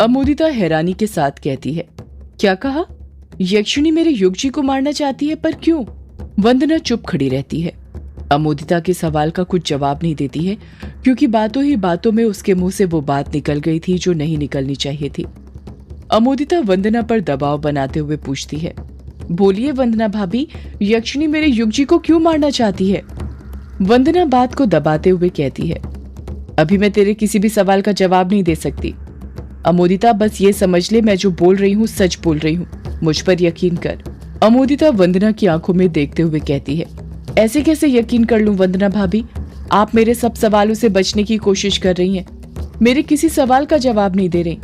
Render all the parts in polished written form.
अमोदिता हैरानी के साथ कहती है, क्या कहा? यक्षिणी मेरे युग जी को मारना चाहती है, पर क्यों? वंदना चुप खड़ी रहती है। अमोदिता के सवाल का कुछ जवाब नहीं देती है, क्योंकि बातों ही बातों में उसके मुंह से वो बात निकल गई थी जो नहीं निकलनी चाहिए थी। अमोदिता वंदना पर दबाव बनाते हुए पूछती है, बोलिए वंदना भाभी, यक्षिणी मेरे युग जी को क्यों मारना चाहती है? वंदना बात को दबाते हुए कहती है, अभी मैं तेरे किसी भी सवाल का जवाब नहीं दे सकती। अमोदिता बस ये समझ ले, मैं जो बोल रही हूँ सच बोल रही हूँ, मुझ पर यकीन कर। अमोदिता वंदना की आंखों में देखते हुए कहती है, ऐसे कैसे यकीन कर लूं वंदना भाभी? आप मेरे सब सवालों से बचने की कोशिश कर रही हैं, मेरे किसी सवाल का जवाब नहीं दे रही।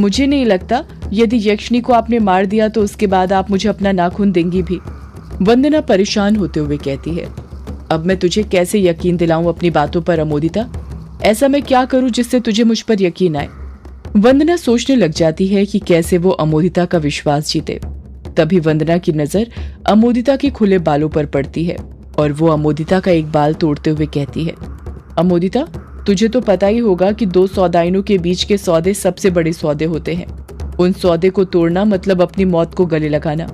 मुझे नहीं लगता यदि यक्षिणी को आपने मार दिया तो उसके बाद आप मुझे अपना नाखून देंगी भी। वंदना परेशान होते हुए कहती है, अब मैं तुझे कैसे यकीन दिलाऊं अपनी बातों पर अमोदिता? ऐसा मैं क्या करूं जिससे तुझे मुझ पर यकीन आए? वंदना सोचने लग जाती है कि कैसे वो अमोदिता का विश्वास जीते। तभी वंदना की नजर अमोदिता के खुले बालों पर पड़ती है और वो अमोदिता का एक बाल तोड़ते हुए कहती है, अमोदिता तुझे तो पता ही होगा कि दो सौदाइनों के बीच के सौदे सबसे बड़े सौदे होते हैं। उन सौदे को तोड़ना मतलब अपनी मौत को गले लगाना।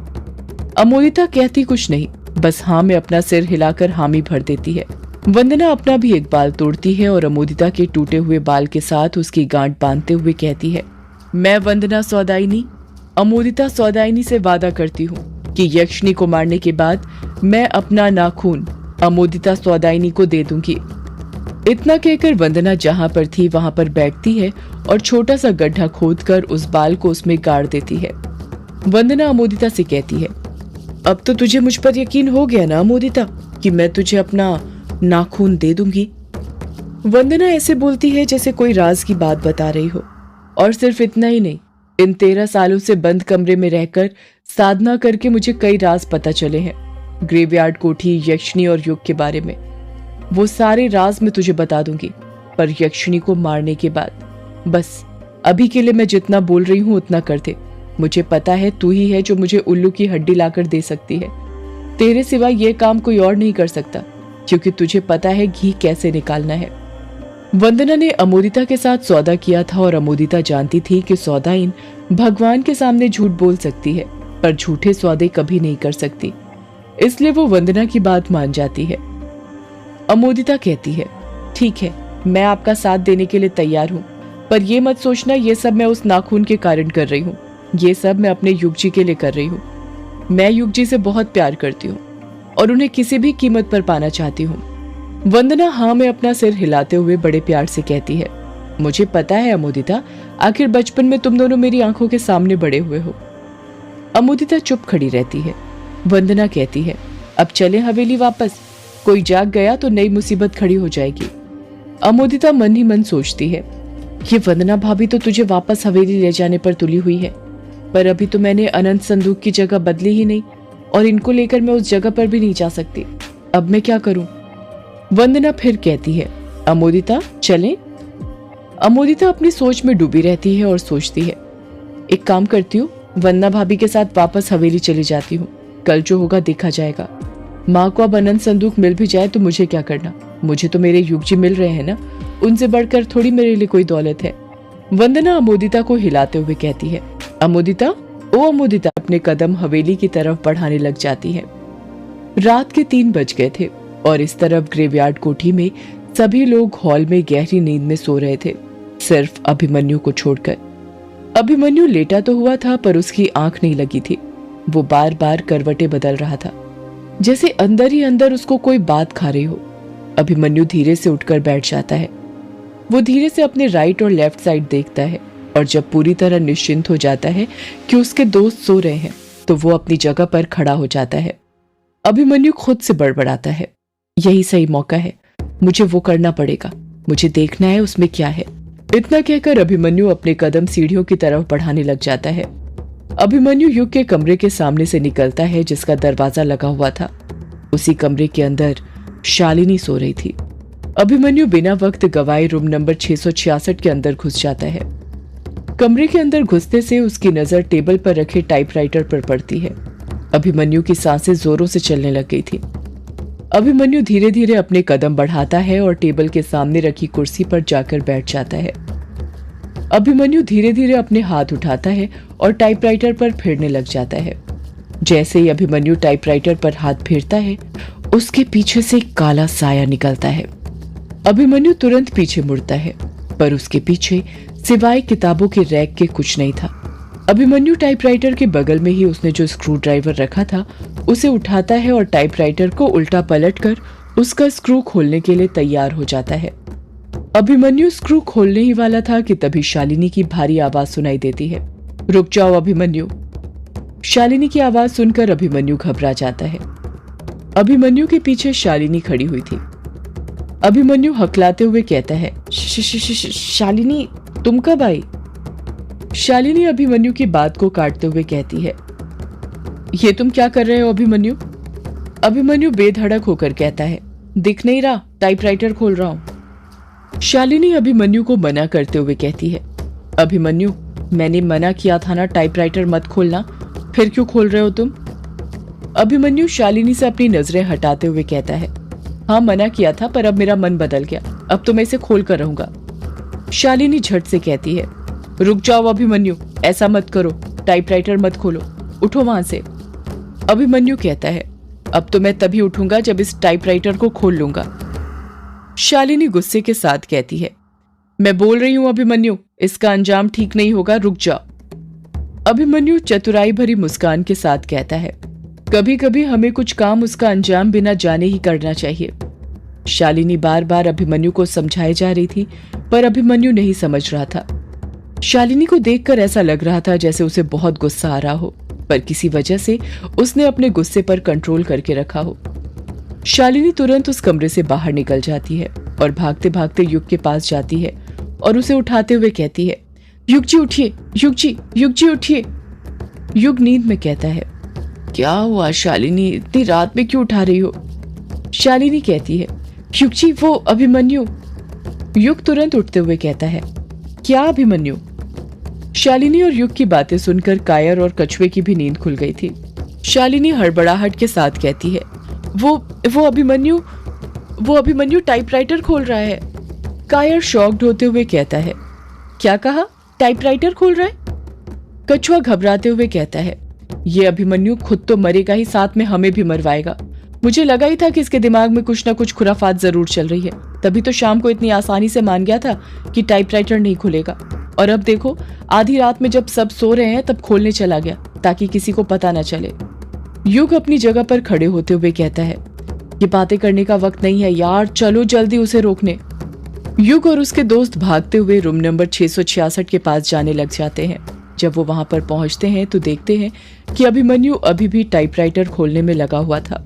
अमोदिता कहती कुछ नहीं, बस हाँ में अपना सिर हिलाकर हामी भर देती है। वंदना अपना भी एक बाल तोड़ती है और अमोदिता के टूटे हुए बाल के साथ उसकी गांठ बांधते हुए कहती है, मैं वंदना सौदाइनी अमोदिता सौदाइनी से वादा करती हूँ कि यक्षिणी को मारने के बाद मैं अपना नाखून अमोदिता सौदाइनी को दे दूंगी। इतना कहकर वंदना जहां पर थी वहां पर बैठती है और छोटा सा गड्ढा खोदकर उस बाल को उसमें गाड़ देती है। वंदना अमोदिता से कहती है, अब तो तुझे मुझ पर यकीन हो गया ना अमोदिता कि मैं तुझे अपना नाखून दे दूंगी? वंदना ऐसे बोलती है जैसे कोई राज की बात बता रही हो। और सिर्फ इतना ही नहीं, इन 13 सालों से बंद कमरे में रहकर साधना करके मुझे कई राज पता चले हैं, ग्रेवयार्ड कोठी, यक्षिणी और युग के बारे में। वो सारे राज मैं तुझे बता दूंगी, पर यक्षिणी को मारने के बाद। बस अभी के लिए मैं जितना बोल रही हूँ उतना कर दे। मुझे पता है तू ही है जो मुझे उल्लू की हड्डी लाकर दे सकती है। तेरे सिवा ये काम कोई और नहीं कर सकता, क्योंकि तुझे पता है घी कैसे निकालना है। वंदना ने अमोदिता के साथ सौदा किया था और अमोदिता जानती थी कि सौदाइन भगवान के सामने झूठ बोल सकती है, पर झूठे सौदे कभी नहीं कर सकती। इसलिए वो वंदना की बात मान जाती है। अमोदिता कहती है, ठीक है, मैं आपका साथ देने के लिए तैयार हूँ, पर ये मत सोचना ये सब मैं उस नाखून के कारण कर रही हूँ। ये सब मैं अपने युग जी के लिए कर रही हूँ। मैं युग जी से बहुत प्यार करती हूँ और उन्हें किसी भी कीमत पर पाना चाहती हूँ। वंदना हाँ में अपना सिर हिलाते हुए बड़े प्यार से कहती है, मुझे पता है अमोदिता, आखिर बचपन में तुम दोनों मेरी आंखों के सामने बड़े हुए हो। अमोदिता चुप खड़ी रहती है। वंदना कहती है, अब चले हवेली वापस, कोई जाग गया तो नई मुसीबत खड़ी हो जाएगी। अमोदिता मन ही मन सोचती है, ये वंदना भाभी तो तुझे वापस हवेली ले जाने पर तुली हुई है, पर अभी तो मैंने अनंत संदूक की जगह बदली ही नहीं और इनको लेकर मैं उस जगह पर भी नहीं जा सकती। अब मैं क्या करूं? वंदना फिर कहती है, अमोदिता चलें? अमोदिता अपनी सोच में डूबी रहती है और सोचती है, एक काम करती हूँ, वंदना भाभी के साथ वापस हवेली चली जाती हूँ। कल जो होगा देखा जाएगा। माँ को अब अनंत संदूक मिल भी जाए तो मुझे क्या करना? मुझे तो मेरे युग जी मिल रहे हैं ना, उनसे बढ़कर थोड़ी मेरे लिए कोई दौलत है। वंदना अमोदिता को हिलाते हुए कहती है, अमोदिता, ओ अमोदिता। अपने कदम हवेली की तरफ बढ़ाने लग जाती है। रात के 3 बज गए थे और इस तरफ ग्रेवयार्ड कोठी में सभी लोग हॉल में गहरी नींद में सो रहे थे, सिर्फ अभिमन्यु को छोड़कर। अभिमन्यु लेटा तो हुआ था पर उसकी आंख नहीं लगी थी। वो बार बार करवटें बदल रहा था, जैसे अंदर ही अंदर उसको कोई बात खा रही हो। अभिमन्यु धीरे से उठकर बैठ जाता है। वो धीरे से अपने राइट और लेफ्ट साइड देखता है और जब पूरी तरह निश्चिंत हो जाता है कि उसके दोस्त सो रहे हैं तो वो अपनी जगह पर खड़ा हो जाता है। अभिमन्यु खुद से बड़बड़ाता है, यही सही मौका है, मुझे वो करना पड़ेगा, मुझे देखना है उसमें क्या है। इतना कहकर अभिमन्यु अपने कदम सीढ़ियों की तरफ बढ़ाने लग जाता है। अभिमन्यु युग के कमरे के सामने से निकलता है जिसका दरवाजा लगा हुआ था। उसी कमरे के अंदर शालिनी सो रही थी। अभिमन्यु बिना वक्त गवाए रूम नंबर 666 के अंदर घुस जाता है। कमरे के अंदर घुसते से उसकी नजर टेबल पर रखे टाइपराइटर पर पड़ती है। अभिमन्यु की सांसें जोरों से चलने लग गई थी। अभिमन्यु धीरे धीरे अपने कदम बढ़ाता है और टेबल के सामने रखी कुर्सी पर जाकर बैठ जाता है। अभिमन्यु धीरे धीरे अपने हाथ उठाता है और टाइपराइटर पर फेरने लग जाता है। जैसे ही अभिमन्यु टाइपराइटर पर हाथ फेरता है, उसके पीछे से एक काला साया निकलता है। अभिमन्यु तुरंत पीछे मुड़ता है, पर उसके पीछे सिवाय किताबों के रैक के कुछ नहीं था। अभिमन्यु टाइपराइटर के बगल में ही उसने जो स्क्रू ड्राइवर रखा था उसे उठाता है और टाइपराइटर को उल्टा पलटकर उसका स्क्रू खोलने के लिए तैयार हो जाता है। अभिमन्यु स्क्रू खोलने ही वाला था कि तभी शालिनी की भारी आवाज सुनाई देती है। रुक जाओ अभिमन्यु। शालिनी की आवाज सुनकर अभिमन्यु घबरा जाता है। अभिमन्यु के पीछे शालिनी खड़ी हुई थी। अभिमन्यु हकलाते हुए कहता है, शालिनी तुम कब आई? शालिनी अभिमन्यु की बात को काटते हुए कहती है, ये तुम क्या कर रहे हो अभिमन्यु? अभिमन्यु बेधड़क होकर कहता है, दिख नहीं रहा, टाइपराइटर खोल रहा हूं। शालिनी अभिमन्यु को मना करते हुए कहती है, अभिमन्यु मैंने मना किया था ना टाइपराइटर मत खोलना, फिर क्यों खोल रहे हो तुम? अभिमन्यु शालिनी से अपनी नजरें हटाते हुए कहता है, हाँ मना किया था, पर अब मेरा मन बदल गया, अब तो मैं इसे खोल कर रहूंगा। शालिनी झट से कहती है, रुक जाओ अभिमन्यु, ऐसा मत करो, टाइपराइटर मत खोलो, उठो वहां से। अभिमन्यु कहता है, अब तो मैं तभी उठूंगा जब इस टाइपराइटर को खोल लूंगा। शालिनी गुस्से के साथ कहती है, मैं बोल रही हूं अभिमन्यु, इसका अंजाम ठीक नहीं होगा, रुक जा। अभिमन्यु चतुराई भरी मुस्कान के साथ कहता है, कभी कभी हमें कुछ काम उसका अंजाम बिना जाने ही करना चाहिए। शालिनी बार बार अभिमन्यु को समझाए जा रही थी, पर अभिमन्यु नहीं समझ रहा था। शालिनी को देखकर ऐसा लग रहा था जैसे उसे बहुत गुस्सा आ रहा हो, पर किसी वजह से उसने अपने गुस्से पर कंट्रोल करके रखा हो। शालिनी तुरंत उस कमरे से बाहर निकल जाती है और भागते भागते युग के पास जाती है और उसे उठाते हुए कहती है, युग जी उठिए, युग जी उठिए। युग नींद में कहता है, क्या हुआ शालिनी, इतनी रात में क्यों उठा रही हो? शालिनी कहती है, युग जी वो अभिमन्यु। युग तुरंत उठते हुए कहता है, क्या अभिमन्यु? शालिनी और युग की बातें सुनकर कायर और कछुए की भी नींद खुल गई थी। शालिनी हड़बड़ाहट के साथ कहती है, वो अभिमन्यु टाइपराइटर खोल रहा है। कायर शॉक्ड होते हुए कहता है, क्या कहा, टाइपराइटर खोल रहा है? कछुआ घबराते हुए कहता है, ये अभिमन्यु खुद तो मरेगा ही, साथ में हमें भी मरवाएगा। मुझे लगा ही था कि इसके दिमाग में कुछ ना कुछ खुराफात जरूर चल रही है, तभी तो शाम को इतनी आसानी से मान गया था कि टाइपराइटर नहीं खुलेगा। और अब देखो, आधी रात में जब सब सो रहे हैं तब खोलने चला गया ताकि किसी को पता न चले। युग अपनी जगह पर खड़े होते हुए कहता है, ये बातें करने का वक्त नहीं है यार, चलो जल्दी उसे रोकने। युग और उसके दोस्त भागते हुए रूम नंबर 666 के पास जाने लग जाते हैं। जब वो वहां पर पहुंचते हैं तो देखते हैं कि अभिमन्यु अभी भी टाइपराइटर खोलने में लगा हुआ था।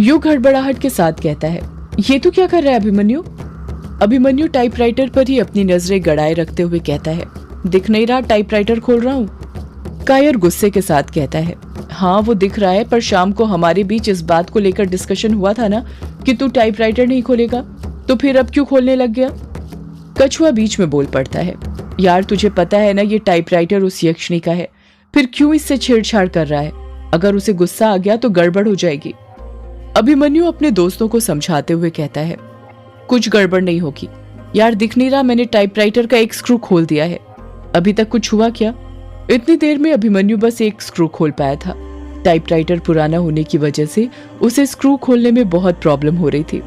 युग हड़बड़ाहट के साथ कहता है, ये तो क्या कर रहा है अभिमन्यु? अभिमन्यु टाइपराइटर पर ही अपनी नजरें गड़ाए रखते हुए कहता है, दिख नहीं रहा, टाइपराइटर खोल रहा हूँ। कायर गुस्से के साथ कहता है, हाँ वो दिख रहा है, पर शाम को हमारे बीच इस बात को लेकर डिस्कशन हुआ था ना कि तू टाइपराइटर नहीं खोलेगा, तो फिर अब क्यों खोलने लग गया? कछुआ बीच में बोल पड़ता है, यार तुझे पता है ना ये टाइपराइटर उस यक्षिणी का है, फिर क्यों इससे छेड़छाड़ कर रहा है? अगर उसे गुस्सा आ गया तो गड़बड़ हो जाएगी। अभिमन्यु अपने दोस्तों को समझाते हुए कहता है, कुछ गड़बड़ नहीं होगी यार, दिख नहीं रहा, मैंने टाइपराइटर का एक स्क्रू खोल दिया है, अभी तक कुछ हुआ क्या? इतनी देर में अभिमन्यु बस एक स्क्रू खोल पाया था। टाइपराइटर पुराना होने की वजह से उसे स्क्रू खोलने में बहुत प्रॉब्लम हो रही थी,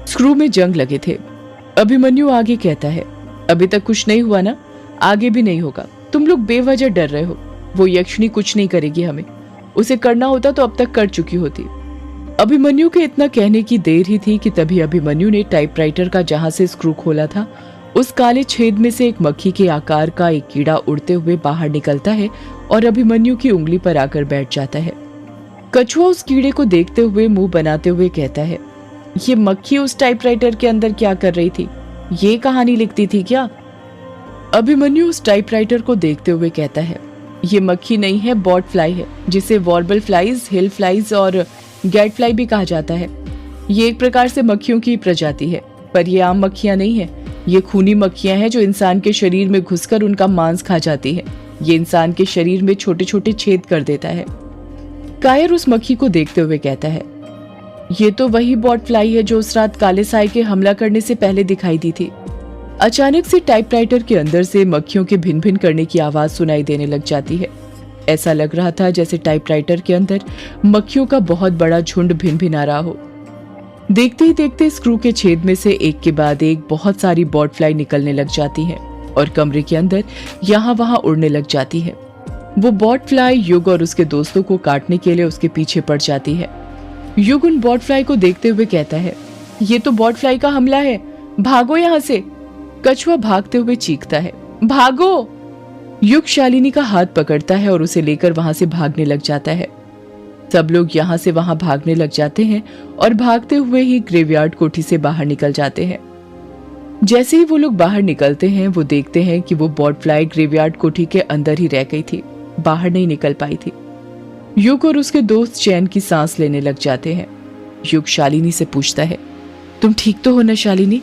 स्क्रू में जंग लगे थे। अभिमन्यु आगे कहता है, अभी तक कुछ नहीं हुआ ना, आगे भी नहीं होगा, तुम लोग बेवजह डर रहे हो, वो यक्षिणी कुछ नहीं करेगी हमें, उसे करना होता तो अब तक कर चुकी होती। अभिमन्यु के इतना कहने की देर ही थी कि तभी अभिमन्यु ने टाइपराइटर का जहां से स्क्रू खोला था उस काले छेद में से एक मक्खी के आकार का एक कीड़ा उड़ते हुए बाहर निकलता है और अभिमन्यु की उंगली पर आकर बैठ जाता है। कछुआ उस कीड़े को देखते हुए मुंह बनाते हुए कहता है, ये मक्खी उस टाइपराइटर के अंदर क्या कर रही थी, ये कहानी लिखती थी क्या? अभिमन्यु उस टाइपराइटर को देखते हुए कहता है, ये मक्खी नहीं है, बॉट फ्लाई है, जिसे वॉर्बल फ्लाइज, हिल फ्लाइज और गैट फ्लाई भी कहा जाता है। ये एक प्रकार से मक्खियों की प्रजाति है, पर ये आम मक्खियां नहीं है, ये खूनी मक्खियां हैं जो इंसान के शरीर में घुसकर उनका मांस खा जाती है। ये इंसान के शरीर में छोटे छोटे छेद कर देता है। कायर उस मक्खी को देखते हुए कहता है, ये तो वही बॉट फ्लाई है जो उस रात काले साए के हमला करने से पहले दिखाई दी थी। अचानक से टाइपराइटर के अंदर से मक्खियों के भिन भिन करने की आवाज सुनाई देने लग जाती है। ऐसा लग रहा था जैसे टाइपराइटर के अंदर मक्खियों का बहुत बड़ा झुंड भिन भिन आ रहा हो। देखते ही देखते स्क्रू के छेद में से एक के बाद एक बहुत सारी बॉट फ्लाई निकलने लग जाती हैं और कमरे के अंदर यहाँ वहां उड़ने लग जाती है। वो बॉट फ्लाई युग और उसके दोस्तों को काटने के लिए उसके पीछे पड़ जाती है। युग उन बॉट फ्लाई को देखते हुए कहता है, ये तो बॉट फ्लाई का हमला है, भागो यहाँ से। कछुआ भागते हुए चीखता है, भागो। युग शालिनी का हाथ पकड़ता है और उसे लेकर वहां से भागने लग जाता है। सब लोग यहाँ से वहां भागने लग जाते हैं और भागते हुए ही ग्रेवयार्ड कोठी से बाहर निकल जाते हैं। जैसे ही वो लोग बाहर निकलते हैं वो देखते हैं कि वो बॉट फ्लाई ग्रेवयार्ड कोठी के अंदर ही रह गई थी, बाहर नहीं निकल पाई थी। युग और उसके दोस्त चैन की सांस लेने लग जाते हैं। युग शालिनी से पूछता है, तुम ठीक तो हो ना शालिनी?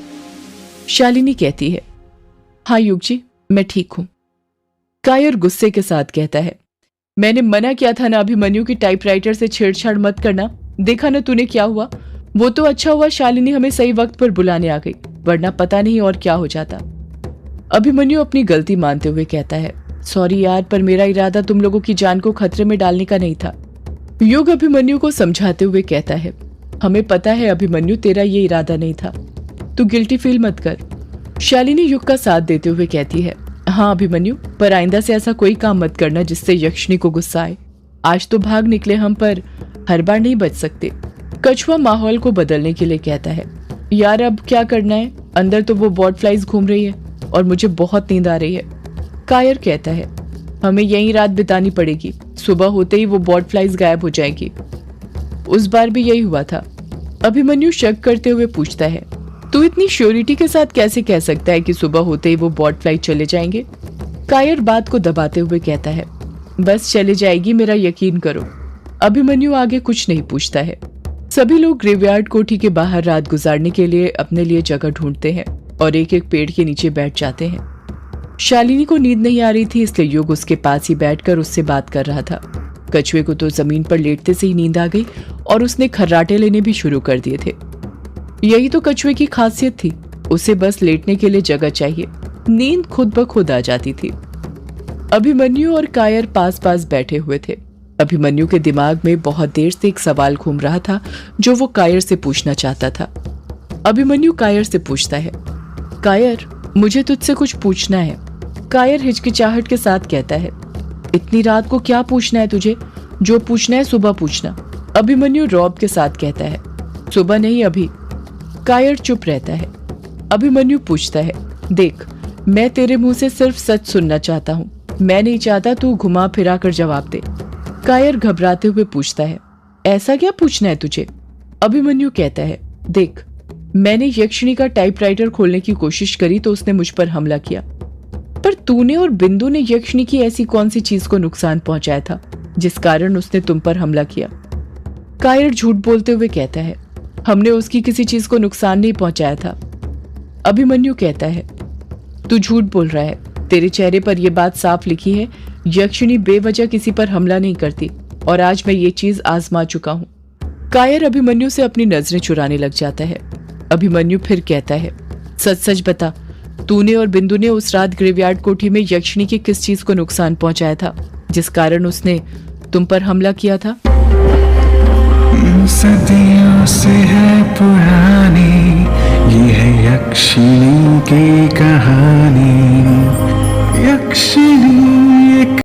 शालिनी कहती है, हाँ युग जी, मैं ठीक हूं। कायर गुस्से के साथ कहता है, मैंने मना किया था ना अभिमन्यु की टाइपराइटर से छेड़छाड़ मत करना, देखा ना तूने क्या हुआ। वो तो अच्छा हुआ शालिनी हमें सही वक्त पर बुलाने आ गई, वरना पता नहीं और क्या हो जाता। अभिमन्यु अपनी गलती मानते हुए कहता है, सॉरी यार, पर मेरा इरादा तुम लोगों की जान को खतरे में डालने का नहीं था। युग अभिमन्यु को समझाते हुए कहता है, हमें पता है अभिमन्यु, तेरा ये इरादा नहीं था, तू गिल्टी फील मत कर। शालिनी युग का साथ देते हुए कहती है, हाँ अभिमन्यु, पर आइंदा से ऐसा कोई काम मत करना जिससे यक्षिणी को गुस्सा आए। आज तो भाग निकले हम, पर हर बार नहीं बच सकते। कछुआ माहौल को बदलने के लिए कहता है, यार अब क्या करना है, अंदर तो वो बॉट फ्लाइज घूम रही है और मुझे बहुत नींद आ रही है। कायर कहता है, हमें यहीं रात बितानी पड़ेगी, सुबह होते ही वो बॉट फ्लाइज गायब हो जाएगी। उस बार भी यही हुआ था। अभिमन्यु शक करते हुए पूछता है, तू इतनी श्योरिटी के साथ कैसे कह सकता है कि सुबह होते ही वो बॉट फ्लाई चले जाएंगे? कायर बात को दबाते हुए कहता है, बस चले जाएगी, मेरा यकीन करो। अभिमन्यु आगे कुछ नहीं पूछता है। सभी लोग ग्रेवयार्ड कोठी के बाहर रात गुजारने के लिए अपने लिए जगह ढूंढते हैं और एक एक पेड़ के नीचे बैठ जाते हैं। शालिनी को नींद नहीं आ रही थी, इसलिए युग उसके पास ही बैठकर उससे बात कर रहा था। कछुए को तो जमीन पर लेटते से ही नींद आ गई और उसने खर्राटे लेने भी शुरू कर दिए थे। यही तो कछुए की खासियत थी, उसे बस लेटने के लिए जगह चाहिए, नींद खुद ब खुद आ जाती थी। अभिमन्यु और कायर पास पास बैठे हुए थे। अभिमन्यु के दिमाग में बहुत देर से एक सवाल घूम रहा था जो वो कायर से पूछना चाहता था। अभिमन्यु कायर से पूछता है, कायर, मुझे तुझसे कुछ पूछना है। कायर हिचकिचाहट के साथ कहता है, इतनी रात को क्या पूछना है तुझे? जो पूछना है सुबह पूछना। अभिमन्यु रौब के साथ कहता है, सुबह नहीं अभी। कायर चुप रहता है। अभिमन्यु पूछता है, देख, मैं तेरे मुंह से सिर्फ सच सुनना चाहता हूँ, मैं नहीं चाहता तू घुमा फिरा कर जवाब दे। कायर घबराते हुए पूछता है, ऐसा क्या पूछना है तुझे? अभिमन्यु कहता है, देख, मैंने यक्षिणी का टाइपराइटर खोलने की कोशिश करी तो उसने मुझ पर हमला किया, पर तूने और बिंदु ने यक्षिणी की ऐसी कौन सी चीज को नुकसान पहुंचाया था जिस कारण उसने तुम पर हमला किया? कायर झूठ बोलते हुए कहता है, हमने उसकी किसी चीज को नुकसान नहीं पहुंचाया था। अभिमन्यु कहता है, तू झूठ बोल रहा है, तेरे चेहरे पर यह बात साफ लिखी है, यक्षिणी बेवजह किसी पर हमला नहीं करती और आज मैं ये चीज आजमा चुका हूँ। कायर अभिमन्यु से अपनी नजरें चुराने लग जाता है। अभिमन्यु फिर कहता है, सच सच बता, तूने और बिंदु ने उस रात ग्रेवयार्ड कोठी में यक्षिणी की किस चीज को नुकसान पहुंचाया था जिस कारण उसने तुम पर हमला किया था? सदियों से है पुरानी ये है यक्षिणी की कहानी।